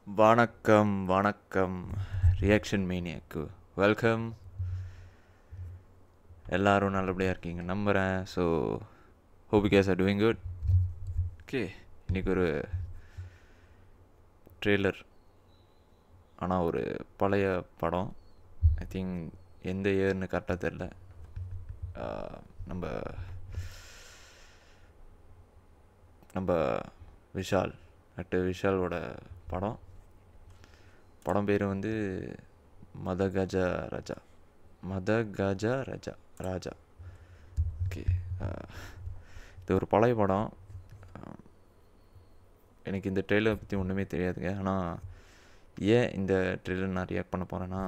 வணக்கம் வணக்கம் reaction மேனியாக்கு welcome. எல்லாரும் நல்லபடியாக இருக்கீங்க நம்புகிறேன். So hope you case are doing good. Okay, இன்றைக்கி ஒரு ட்ரெய்லர், ஆனால் ஒரு பழைய படம். ஐ திங்க் எந்த இயர்னு கரெக்டாக தெரில. நம்ம நம்ம விஷால், ஆக்டர் விஷாலோட படம் பேர் வந்து மதகஜா ராஜா. ஓகே, இது ஒரு பழைய படம். எனக்கு இந்த ட்ரெய்லரை பற்றி ஒன்றுமே தெரியாதுங்க. ஆனால் ஏன் இந்த ட்ரெய்லர் நான் ரியாக்ட் பண்ண போகிறேன்னா,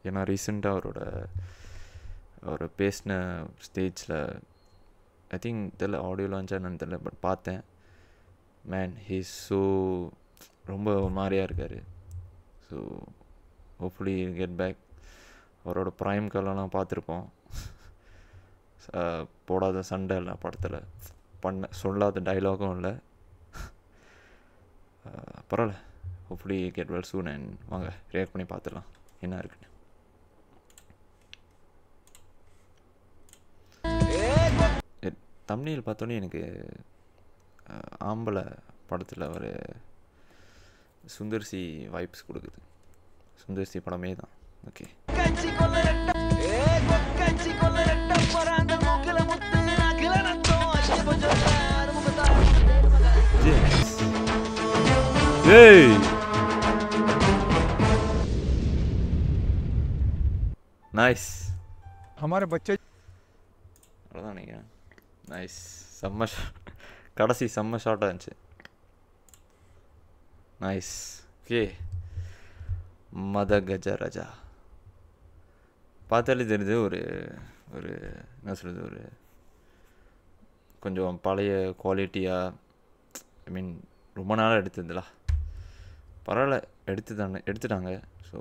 ஏன்னா ரீசெண்டாக அவர் பேசின ஸ்டேஜில் ஐ திங்க் தெரியல, ஆடியோ லான்ச்சாக என்னன்னு தெரியல, பட் பார்த்தேன். மேன், ஹீஸ் ஸோ ரொம்ப ஒரு மாதிரியாக இருக்கார். So hopefully get back. அவரோட ப்ரைம் கலெலாம் பார்த்துருப்போம். போடாத சண்டை இல்லை படத்தில், சொல்லாத டைலாகும் இல்லை. பரவாயில்ல, hopefully get well soon. And வாங்க ரியாக்ட் பண்ணி பார்த்துடலாம் என்ன இருக்குன்னு. தம்ப்நெயில் பார்த்தோன்னே எனக்கு ஆம்பளை படத்தில் ஒரு சுந்தர்சி வைப்ஸ் கொடுக்குது. சுந்தர்சி படமே தான். Okay, nice. हमारे बच्चे அவ்வளோதான் நீங்கள். நைஸ், கடைசி செம்ம ஷார்ட்டாக இருந்துச்சு. நைஸ். ஓகே, மதகஜா ராஜா பார்த்தாலே தெரியுது ஒரு என்ன சொல்கிறது, ஒரு கொஞ்சம் பழைய குவாலிட்டியாக. ஐ மீன் ரொம்ப நாளாக எடுத்ததுல பரவாயில்ல, எடுத்துட்டாங்க. ஸோ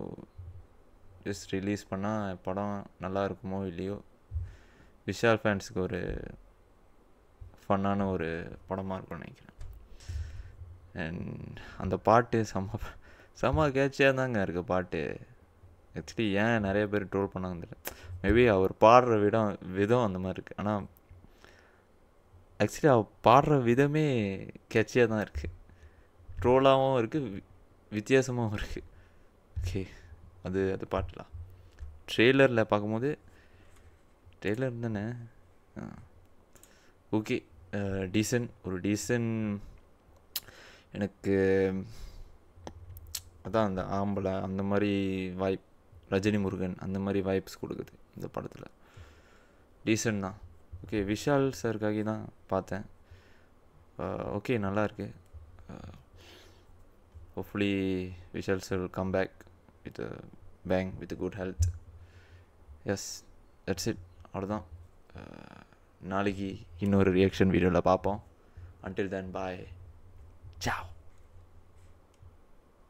ஜஸ்ட் ரிலீஸ் பண்ணால் படம் நல்லா இருக்குமோ இல்லையோ, விஷால் ஃபேன்ஸுக்கு ஒரு ஃபன்னான ஒரு படமாக இருக்கும்னு நினைக்கிறேன். அண்ட் அந்த பாட்டு செம்ம கேட்சியாக தாங்க இருக்குது பாட்டு. ஆக்சுவலி ஏன் நிறைய பேர் ட்ரோல் பண்ணாங்கன்னு தெரியல. மேபி அவர் பாடுற விதம் அந்த மாதிரி இருக்குது. ஆனால் ஆக்சுவலி அவர் பாடுற விதமே கேட்சியாக தான் இருக்குது. ட்ரோலாகவும் இருக்குது, வித்தியாசமாகவும் இருக்குது. ஓகே, அது பாட்டுலாம் ட்ரெய்லரில் பார்க்கும்போது, ட்ரெய்லர் தானே. Okay, decent. எனக்கு அதான் அந்த ஆம்பளை அந்த மாதிரி வைப், ரஜினி முருகன் அந்த மாதிரி வைப்ஸ் கொடுக்குது இந்த படத்தில். டீசன்ட் தான். ஓகே, விஷால் சாருக்காகி தான் பார்த்தேன். ஓகே, நல்லாயிருக்கு. Hopefully Vishal sir will come back with bang, with good health. Yes, that's it. அவ்வளோதான். நாளைக்கு இன்னொரு ரியாக்ஷன் வீடியோவில் பார்ப்போம். Until then, bye. Ciao.